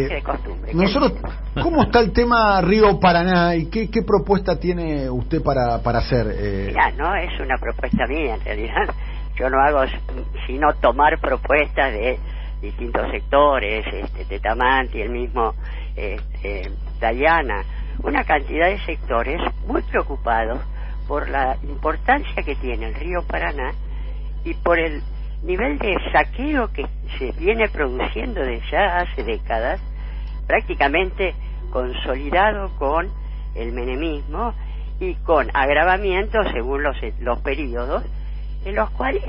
que de costumbre. Nosotros, ¿cómo está el tema Río Paraná y qué propuesta tiene usted para hacer? Mirá, no es una propuesta mía, en realidad. Yo no hago sino tomar propuestas de distintos sectores, Tetamanti, el mismo Dayana, una cantidad de sectores muy preocupados por la importancia que tiene el río Paraná y por el nivel de saqueo que se viene produciendo desde ya hace décadas, prácticamente consolidado con el menemismo y con agravamientos según los periodos, en los cuales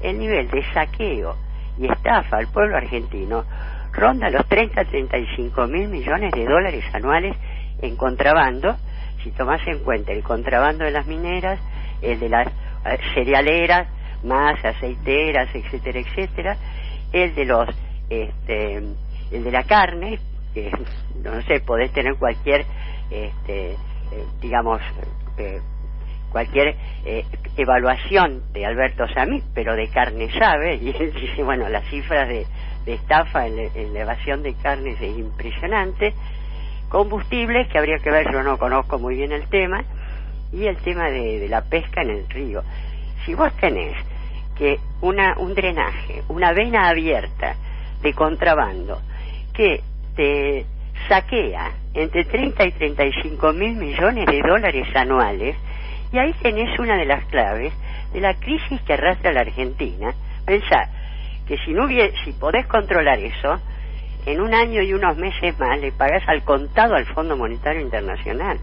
el nivel de saqueo y estafa al pueblo argentino ronda los 30 a 35 mil millones de dólares anuales en contrabando, si tomás en cuenta el contrabando de las mineras, el de las cerealeras, más aceiteras, etcétera, etcétera, el de los el de la carne, que no sé, podés tener cualquier digamos cualquier evaluación de Alberto Samit, pero de carne sabe, y él dice, bueno, las cifras de estafa en la evasión de carnes es impresionante. Combustibles, que habría que ver, yo no conozco muy bien el tema, y el tema de la pesca en el río. Si vos tenés que un drenaje, una vena abierta de contrabando que te saquea entre 30 y 35 mil millones de dólares anuales, y ahí tenés una de las claves de la crisis que arrastra la Argentina. Pensá que si podés controlar eso, en un año y unos meses más le pagás al contado al Fondo Monetario Internacional.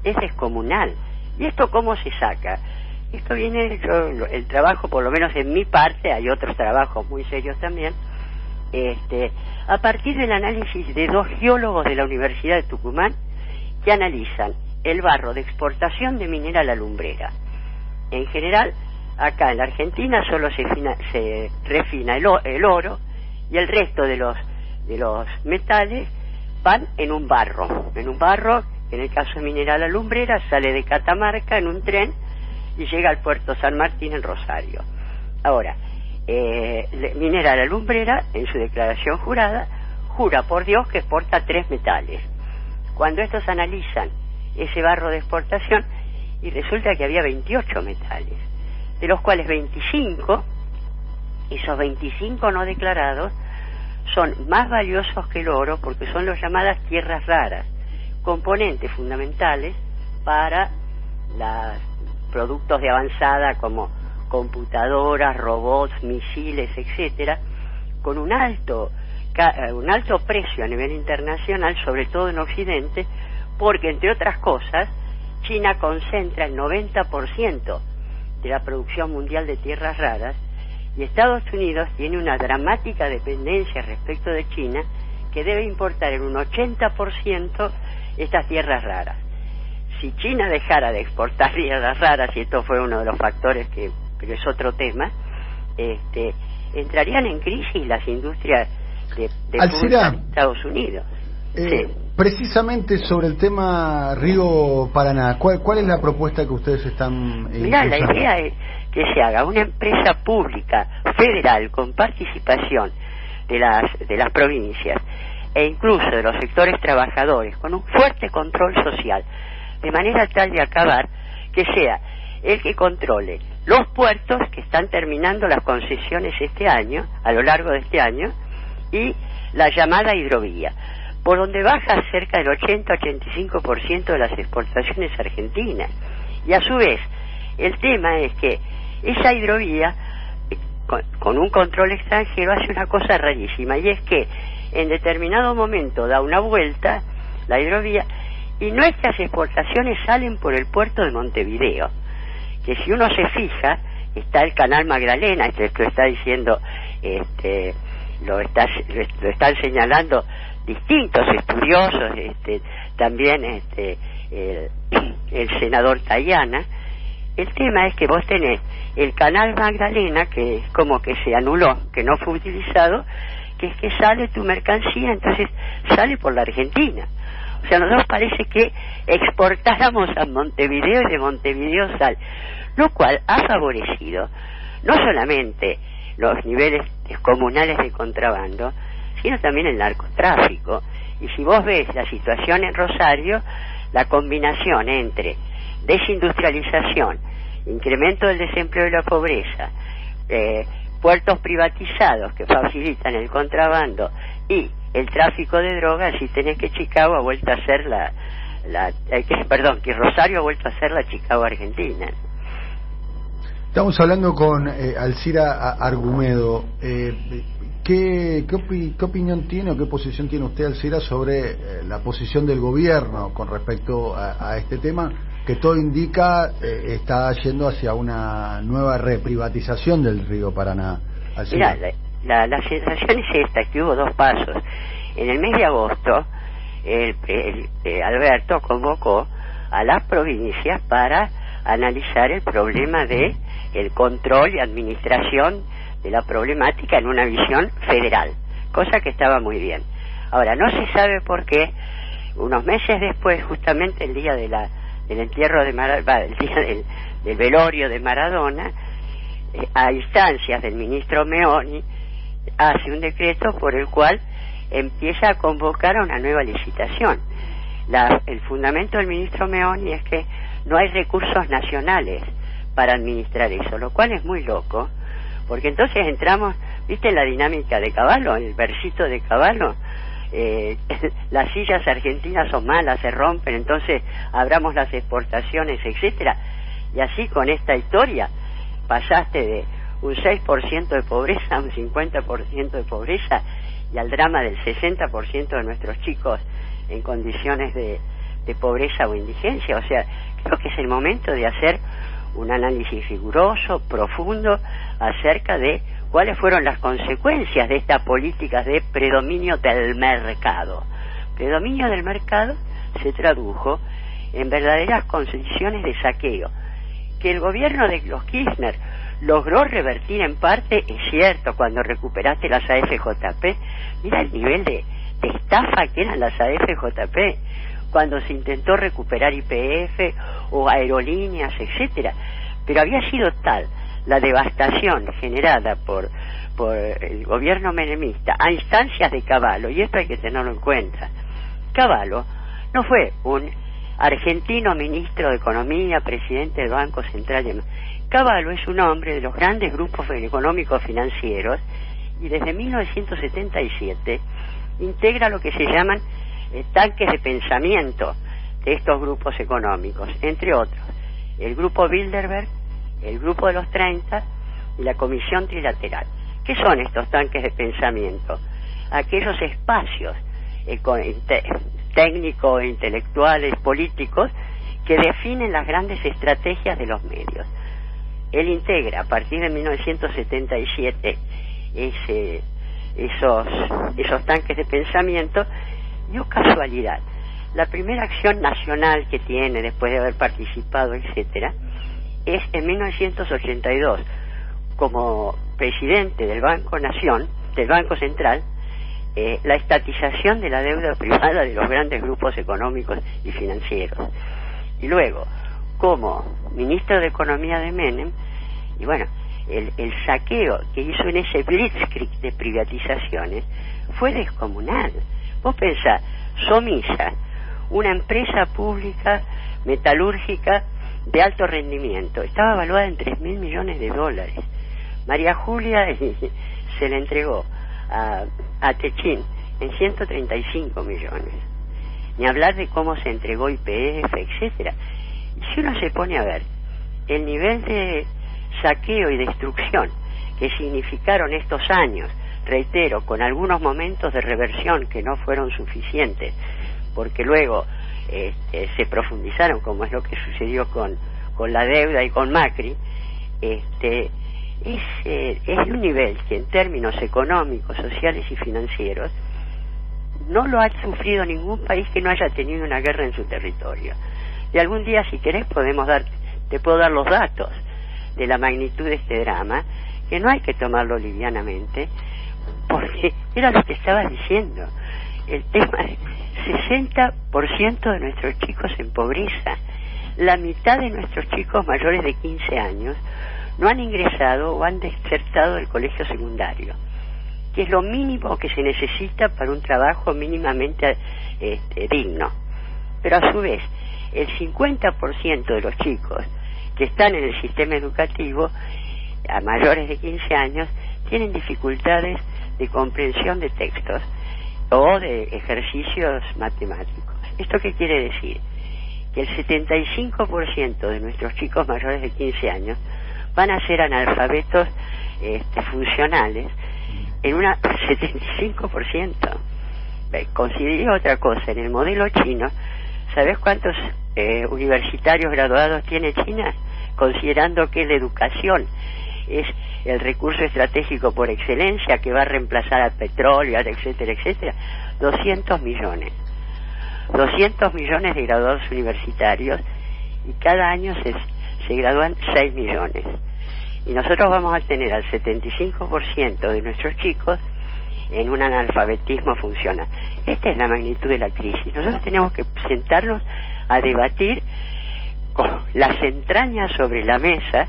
Es descomunal. ¿Y esto cómo se saca? Esto viene, el trabajo, por lo menos en mi parte, hay otros trabajos muy serios también, a partir del análisis de 2 geólogos de la Universidad de Tucumán que analizan el barro de exportación de Minera La Lumbrera. En general, acá en la Argentina solo se refina el oro, y el resto de los metales van en un barro, en el caso de Minera La Lumbrera, sale de Catamarca en un tren y llega al puerto San Martín en Rosario. Ahora, Minera La Lumbrera, en su declaración jurada, jura por Dios que exporta 3 metales. Cuando estos analizan ese barro de exportación, y resulta que había 28 metales, de los cuales 25, esos 25 no declarados, son más valiosos que el oro porque son las llamadas tierras raras, componentes fundamentales para los productos de avanzada como computadoras, robots, misiles, etcétera, con un alto precio a nivel internacional, sobre todo en Occidente, porque entre otras cosas China concentra el 90% de la producción mundial de tierras raras, y Estados Unidos tiene una dramática dependencia respecto de China, que debe importar en un 80% estas tierras raras. Si China dejara de exportar tierras raras, y esto fue uno de los factores pero es otro tema, entrarían en crisis las industrias de Estados Unidos. Sí. Precisamente sobre el tema Río Paraná, ¿cuál es la propuesta que ustedes están Mirá, la idea es que se haga una empresa pública federal con participación de las provincias e incluso de los sectores trabajadores, con un fuerte control social, de manera tal de acabar que sea el que controle los puertos, que están terminando las concesiones este año, a lo largo de este año, y la llamada hidrovía, por donde baja cerca del 80-85% de las exportaciones argentinas. Y a su vez, el tema es que esa hidrovía, con un control extranjero, hace una cosa rarísima, y es que en determinado momento da una vuelta la hidrovía, y nuestras exportaciones salen por el puerto de Montevideo, que si uno se fija, está el canal Magdalena, esto está diciendo, lo están señalando distintos estudiosos, también el senador Tayana. El tema es que vos tenés el canal Magdalena, que es como que se anuló, que no fue utilizado, que es que sale tu mercancía, entonces sale por la Argentina. O sea, nosotros parece que exportáramos a Montevideo y de Montevideo sale, lo cual ha favorecido no solamente los niveles descomunales de contrabando, sino también el narcotráfico. Y si vos ves la situación en Rosario, la combinación entre desindustrialización, incremento del desempleo y la pobreza, puertos privatizados que facilitan el contrabando y el tráfico de drogas, y tenés que Chicago ha vuelto a ser que Rosario ha vuelto a ser la Chicago argentina. Estamos hablando con Alcira Argumedo. ¿Qué opinión tiene o qué posición tiene usted, Alcira, sobre la posición del gobierno con respecto a este tema, que todo indica está yendo hacia una nueva reprivatización del río Paraná? Mira, la sensación es esta, que hubo dos pasos. En el mes de agosto, Alberto convocó a las provincias para analizar el problema de el control y administración de la problemática en una visión federal, cosa que estaba muy bien. Ahora, no se sabe por qué, unos meses después, justamente el día del entierro de el día del velorio de Maradona, a instancias del ministro Meoni, hace un decreto por el cual empieza a convocar a una nueva licitación. El fundamento del ministro Meoni es que no hay recursos nacionales para administrar eso, lo cual es muy loco, porque entonces entramos, ¿viste la dinámica de Cavallo, el versito de Cavallo? Las sillas argentinas son malas, se rompen, entonces abramos las exportaciones, etcétera, y así con esta historia pasaste de un 6% de pobreza a un 50% de pobreza, y al drama del 60% de nuestros chicos en condiciones de pobreza o indigencia. O sea, creo que es el momento de hacer un análisis riguroso, profundo, acerca de cuáles fueron las consecuencias de estas políticas de predominio del mercado. Predominio del mercado se tradujo en verdaderas condiciones de saqueo, que el gobierno de los Kirchner logró revertir en parte, es cierto, cuando recuperaste las AFJP. Mira el nivel de estafa que eran las AFJP, cuando se intentó recuperar YPF o aerolíneas, etcétera, pero había sido tal la devastación generada por el gobierno menemista a instancias de Cavallo, y esto hay que tenerlo en cuenta. Cavallo no fue un argentino ministro de Economía, presidente del Banco Central. Cavallo es un hombre de los grandes grupos económicos financieros, y desde 1977 integra lo que se llaman tanques de pensamiento de estos grupos económicos, entre otros el grupo Bilderberg, el grupo de los 30 y la Comisión Trilateral. ¿Qué son estos tanques de pensamiento? Aquellos espacios técnicos, intelectuales, políticos, que definen las grandes estrategias de los medios. Él integra a partir de 1977 esos tanques de pensamiento, y casualidad, la primera acción nacional que tiene después de haber participado, etcétera, es en 1982, como presidente del Banco Nación, del Banco Central, la estatización de la deuda privada de los grandes grupos económicos y financieros. Y luego, como ministro de Economía de Menem, y bueno, el saqueo que hizo en ese blitzkrieg de privatizaciones fue descomunal. Vos pensás, Somisa, una empresa pública metalúrgica de alto rendimiento, estaba evaluada en $3.000 millones. María Julia se le entregó a Techín en 135 millones. Ni hablar de cómo se entregó YPF, etcétera. Y si uno se pone a ver el nivel de saqueo y destrucción que significaron estos años, reitero, con algunos momentos de reversión que no fueron suficientes, porque luego se profundizaron, como es lo que sucedió con la deuda y con Macri, es un nivel que en términos económicos, sociales y financieros no lo ha sufrido ningún país que no haya tenido una guerra en su territorio. Y algún día, si querés, te puedo dar los datos de la magnitud de este drama, que no hay que tomarlo livianamente, porque era lo que estabas diciendo, el tema de 60% de nuestros chicos en pobreza, la mitad de nuestros chicos mayores de 15 años no han ingresado o han desertado del colegio secundario. que es lo mínimo que se necesita para un trabajo mínimamente digno. Pero a su vez, el 50% de los chicos que están en el sistema educativo, a mayores de 15 años, tienen dificultades de comprensión de textos o de ejercicios matemáticos. ¿Esto qué quiere decir? Que el 75% de nuestros chicos mayores de 15 años van a ser analfabetos funcionales en una 75%. Consideré otra cosa, en el modelo chino, ¿sabes cuántos universitarios graduados tiene China? Considerando que la educación es el recurso estratégico por excelencia que va a reemplazar al petróleo, etcétera, etcétera, 200 millones. 200 millones de graduados universitarios, y cada año se gradúan 6 millones. Y nosotros vamos a tener al 75% de nuestros chicos en un analfabetismo funcional. Esta es la magnitud de la crisis. Nosotros tenemos que sentarnos a debatir con las entrañas sobre la mesa,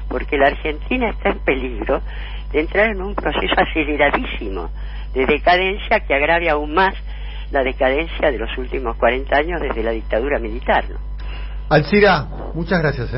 porque la Argentina está en peligro de entrar en un proceso aceleradísimo de decadencia que agrave aún más la decadencia de los últimos 40 años desde la dictadura militar, ¿no? Alcira, muchas gracias,